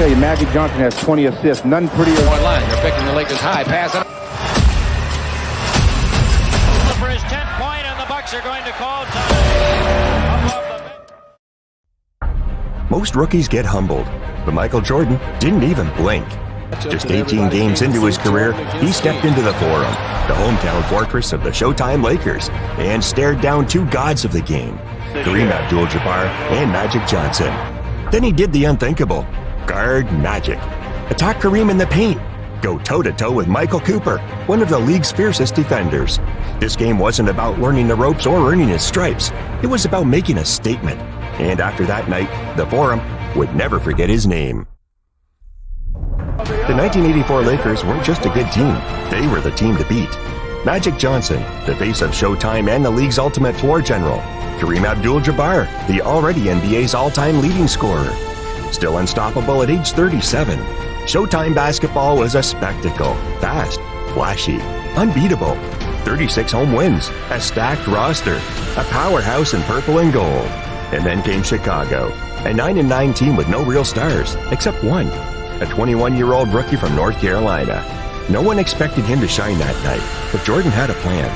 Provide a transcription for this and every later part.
tell you, Magic Johnson has 20 assists. None prettier. One line. They're picking the Lakers high. Pass it. For his 10th point, and the Bucks are going to call time. Most rookies get humbled, but Michael Jordan didn't even blink. Just 18 games into his career, he stepped into the Forum, the hometown fortress of the Showtime Lakers, and stared down two gods of the game, Kareem Abdul-Jabbar and Magic Johnson. Then he did the unthinkable. Guard Magic. Attack Kareem in the paint. Go toe-to-toe with Michael Cooper, one of the league's fiercest defenders. This game wasn't about learning the ropes or earning his stripes. It was about making a statement. And after that night, the Forum would never forget his name. The 1984 Lakers weren't just a good team. They were the team to beat. Magic Johnson, the face of Showtime and the league's ultimate floor general. Kareem Abdul-Jabbar, the already NBA's all-time leading scorer. Still unstoppable at age 37. Showtime basketball was a spectacle. Fast, flashy, unbeatable. 36 home wins, a stacked roster, a powerhouse in purple and gold. And then came Chicago, a 9-9 team with no real stars, except one, a 21-year-old rookie from North Carolina. No one expected him to shine that night, but Jordan had a plan.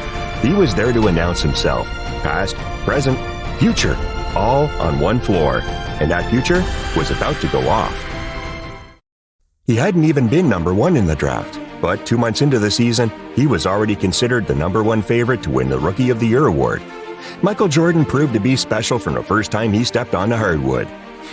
He was there to announce himself. Past, present, future, all on one floor. And that future was about to go off. He hadn't even been number one in the draft, but 2 months into the season, he was already considered the number one favorite to win the Rookie of the Year award. Michael Jordan proved to be special from the first time he stepped onto hardwood.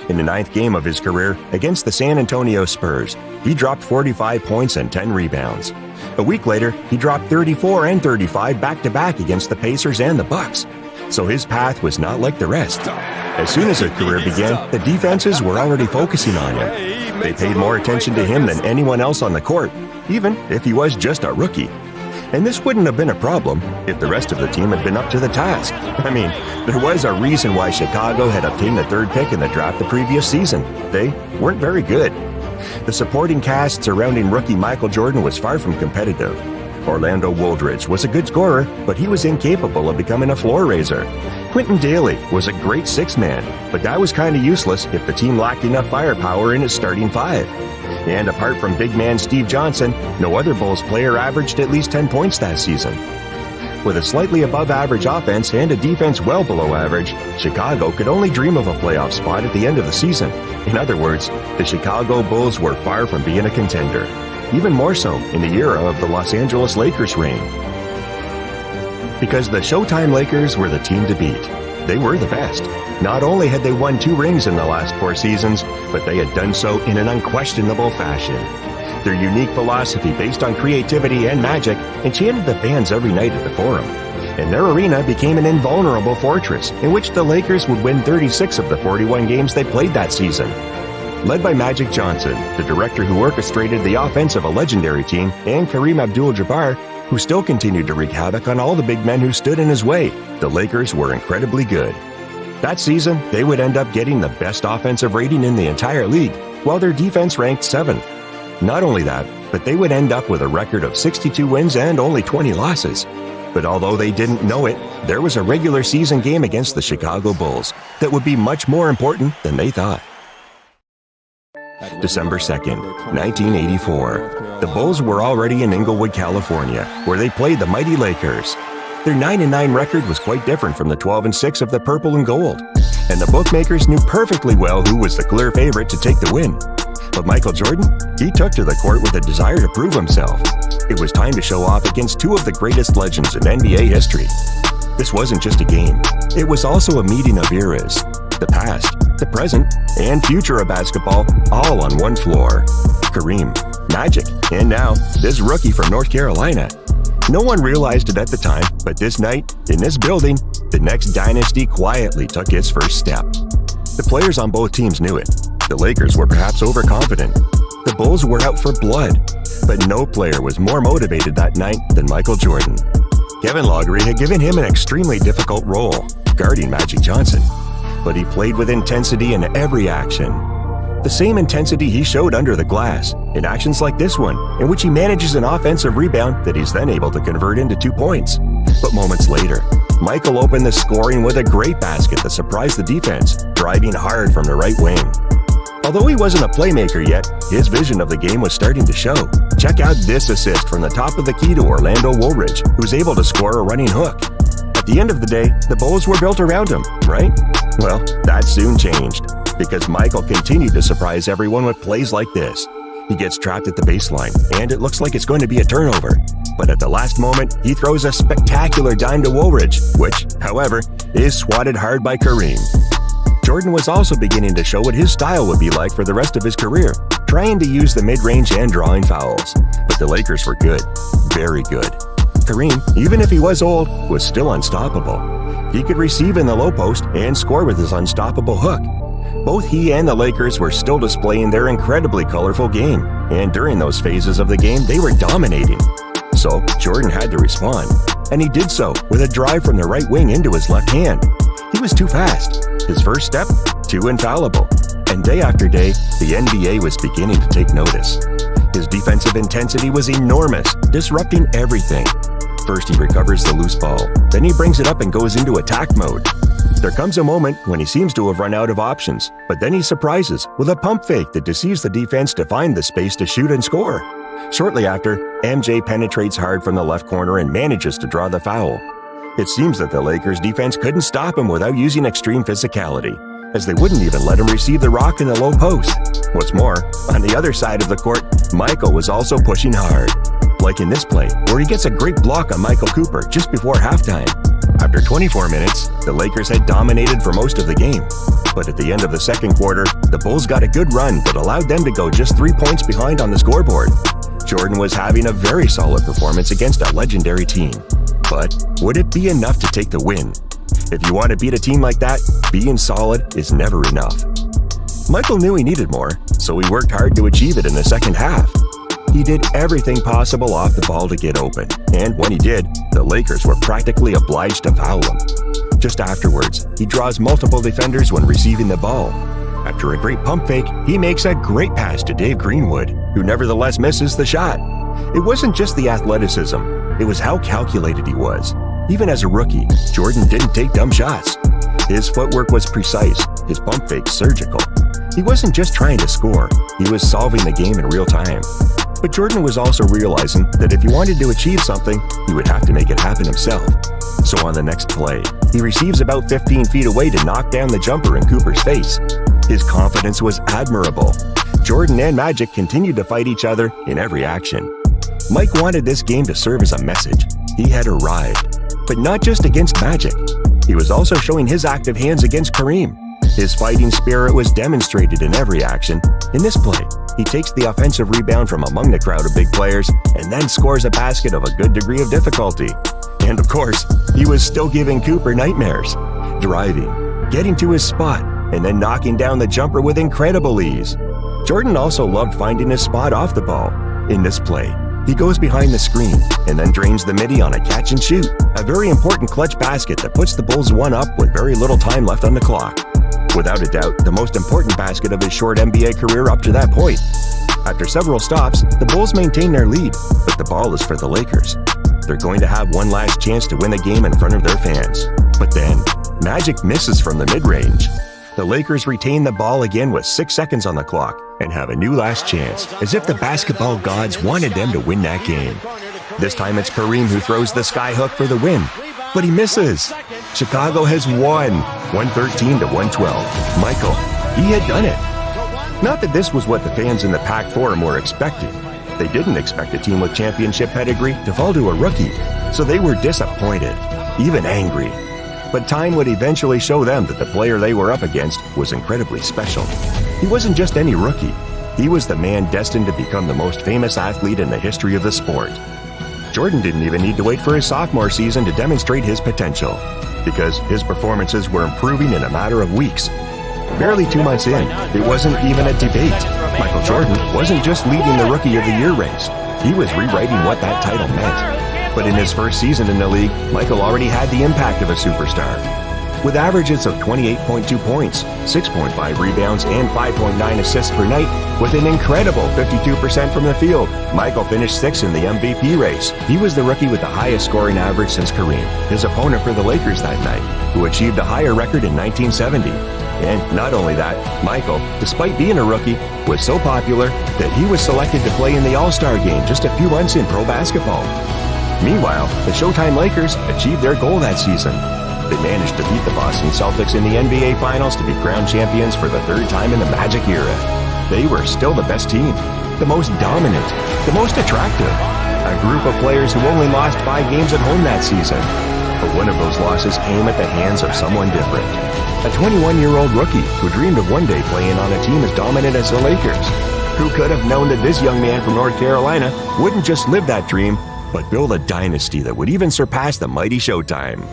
In the 9th game of his career against the San Antonio Spurs, he dropped 45 points and 10 rebounds. A week later, he dropped 34 and 35 back-to-back against the Pacers and the Bucks. So his path was not like the rest. As soon as his career began, the defenses were already focusing on him. They paid more attention to him than anyone else on the court, even if he was just a rookie. And this wouldn't have been a problem if the rest of the team had been up to the task. I mean, there was a reason why Chicago had obtained the 3rd pick in the draft the previous season. They weren't very good. The supporting cast surrounding rookie Michael Jordan was far from competitive. Orlando Woldridge was a good scorer, but he was incapable of becoming a floor raiser. Quentin Daly was a great 6-man, but that was kind of useless if the team lacked enough firepower in its starting 5. And apart from big man Steve Johnson, no other Bulls player averaged at least 10 points that season. With a slightly above average offense and a defense well below average, Chicago could only dream of a playoff spot at the end of the season. In other words, the Chicago Bulls were far from being a contender. Even more so in the era of the Los Angeles Lakers' reign. Because the Showtime Lakers were the team to beat. They were the best. Not only had they won 2 rings in the last 4 seasons, but they had done so in an unquestionable fashion. Their unique philosophy based on creativity and magic enchanted the fans every night at the Forum. And their arena became an invulnerable fortress in which the Lakers would win 36 of the 41 games they played that season. Led by Magic Johnson, the director who orchestrated the offense of a legendary team, and Kareem Abdul-Jabbar, who still continued to wreak havoc on all the big men who stood in his way, the Lakers were incredibly good. That season, they would end up getting the best offensive rating in the entire league, while their defense ranked 7th. Not only that, but they would end up with a record of 62 wins and only 20 losses. But although they didn't know it, there was a regular season game against the Chicago Bulls that would be much more important than they thought. December 2nd, 1984. The Bulls were already in Inglewood, California, where they played the mighty Lakers. Their 9-9 record was quite different from the 12-6 of the purple and gold, and the bookmakers knew perfectly well who was the clear favorite to take the win. But Michael Jordan, he took to the court with a desire to prove himself. It was time to show off against 2 of the greatest legends in NBA history. This wasn't just a game. It was also a meeting of eras. The past, the present, and future of basketball, all on one floor. Kareem, Magic, and now, this rookie from North Carolina. No one realized it at the time, but this night, in this building, the next dynasty quietly took its first step. The players on both teams knew it. The Lakers were perhaps overconfident. The Bulls were out for blood. But no player was more motivated that night than Michael Jordan. Kevin Loughery had given him an extremely difficult role, guarding Magic Johnson. But he played with intensity in every action. The same intensity he showed under the glass, in actions like this one, in which he manages an offensive rebound that he's then able to convert into 2 points. But moments later, Michael opened the scoring with a great basket that surprised the defense, driving hard from the right wing. Although he wasn't a playmaker yet, his vision of the game was starting to show. Check out this assist from the top of the key to Orlando Woolridge, who's able to score a running hook. At the end of the day, the Bulls were built around him, right? Well, that soon changed, because Michael continued to surprise everyone with plays like this. He gets trapped at the baseline, and it looks like it's going to be a turnover. But at the last moment, he throws a spectacular dime to Woolridge, which, however, is swatted hard by Kareem. Jordan was also beginning to show what his style would be like for the rest of his career, trying to use the mid-range and drawing fouls. But the Lakers were good, very good. Kareem, even if he was old, was still unstoppable. He could receive in the low post and score with his unstoppable hook. Both he and the Lakers were still displaying their incredibly colorful game, and during those phases of the game, they were dominating. So Jordan had to respond, and he did so with a drive from the right wing into his left hand. He was too fast. His first step, too infallible. And day after day, the NBA was beginning to take notice. His defensive intensity was enormous, disrupting everything. First he recovers the loose ball, then he brings it up and goes into attack mode. There comes a moment when he seems to have run out of options, but then he surprises with a pump fake that deceives the defense to find the space to shoot and score. Shortly after, MJ penetrates hard from the left corner and manages to draw the foul. It seems that the Lakers' defense couldn't stop him without using extreme physicality, as they wouldn't even let him receive the rock in the low post. What's more, on the other side of the court, Michael was also pushing hard. Like in this play, where he gets a great block on Michael Cooper just before halftime. After 24 minutes, the Lakers had dominated for most of the game. But at the end of the second quarter, the Bulls got a good run that allowed them to go just 3 points behind on the scoreboard. Jordan was having a very solid performance against a legendary team. But would it be enough to take the win? If you want to beat a team like that, being solid is never enough. Michael knew he needed more, so he worked hard to achieve it in the second half. He did everything possible off the ball to get open, and when he did, the Lakers were practically obliged to foul him. Just afterwards, he draws multiple defenders when receiving the ball. After a great pump fake, he makes a great pass to Dave Greenwood, who nevertheless misses the shot. It wasn't just the athleticism, it was how calculated he was. Even as a rookie, Jordan didn't take dumb shots. His footwork was precise, his pump fake surgical. He wasn't just trying to score, he was solving the game in real time. But Jordan was also realizing that if he wanted to achieve something, he would have to make it happen himself. So on the next play, he receives about 15 feet away to knock down the jumper in Cooper's face. His confidence was admirable. Jordan and Magic continued to fight each other in every action. Mike wanted this game to serve as a message. He had arrived. But not just against Magic. He was also showing his active hands against Kareem. His fighting spirit was demonstrated in every action. In this play, he takes the offensive rebound from among the crowd of big players and then scores a basket of a good degree of difficulty. And of course, he was still giving Cooper nightmares. Driving, getting to his spot, and then knocking down the jumper with incredible ease. Jordan also loved finding his spot off the ball. In this play, he goes behind the screen and then drains the midi on a catch and shoot, a very important clutch basket that puts the Bulls one up with very little time left on the clock. Without a doubt, the most important basket of his short NBA career up to that point. After several stops, the Bulls maintain their lead, but the ball is for the Lakers. They're going to have one last chance to win the game in front of their fans. But then, Magic misses from the mid-range. The Lakers retain the ball again with 6 seconds on the clock and have a new last chance, as if the basketball gods wanted them to win that game. This time it's Kareem who throws the skyhook for the win, but he misses. Chicago has won, 113 to 112. Michael, he had done it. Not that this was what the fans in the Pac Forum were expecting. They didn't expect a team with championship pedigree to fall to a rookie, so they were disappointed, even angry. But time would eventually show them that the player they were up against was incredibly special. He wasn't just any rookie. He was the man destined to become the most famous athlete in the history of the sport. Jordan didn't even need to wait for his sophomore season to demonstrate his potential, because his performances were improving in a matter of weeks. Barely 2 months in, it wasn't even a debate. Michael Jordan wasn't just leading the Rookie of the Year race. He was rewriting what that title meant. But in his first season in the league, Michael already had the impact of a superstar. With averages of 28.2 points, 6.5 rebounds, and 5.9 assists per night, with an incredible 52% from the field, Michael finished 6th in the MVP race. He was the rookie with the highest scoring average since Kareem, his opponent for the Lakers that night, who achieved a higher record in 1970. And not only that, Michael, despite being a rookie, was so popular that he was selected to play in the All-Star game just a few months in pro basketball. Meanwhile, the Showtime Lakers achieved their goal that season. They managed to beat the Boston Celtics in the NBA Finals to be crowned champions for the third time in the Magic era. They were still the best team, the most dominant, the most attractive. A group of players who only lost 5 games at home that season. But one of those losses came at the hands of someone different. A 21-year-old rookie who dreamed of one day playing on a team as dominant as the Lakers. Who could have known that this young man from North Carolina wouldn't just live that dream, but build a dynasty that would even surpass the mighty Showtime.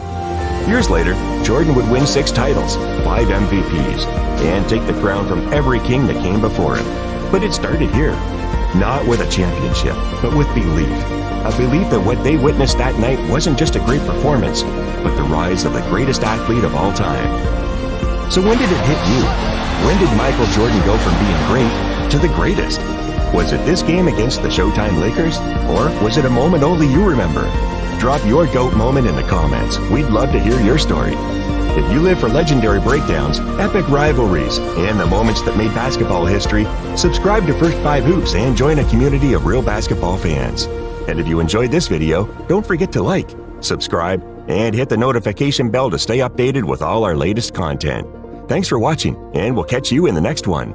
Years later, Jordan would win 6 titles, 5 MVPs, and take the crown from every king that came before him. But it started here. Not with a championship, but with belief. A belief that what they witnessed that night wasn't just a great performance, but the rise of the greatest athlete of all time. So when did it hit you? When did Michael Jordan go from being great to the greatest? Was it this game against the Showtime Lakers? Or was it a moment only you remember? Drop your GOAT moment in the comments. We'd love to hear your story. If you live for legendary breakdowns, epic rivalries, and the moments that made basketball history, subscribe to First 5 Hoops and join a community of real basketball fans. And if you enjoyed this video, don't forget to like, subscribe, and hit the notification bell to stay updated with all our latest content. Thanks for watching, and we'll catch you in the next one.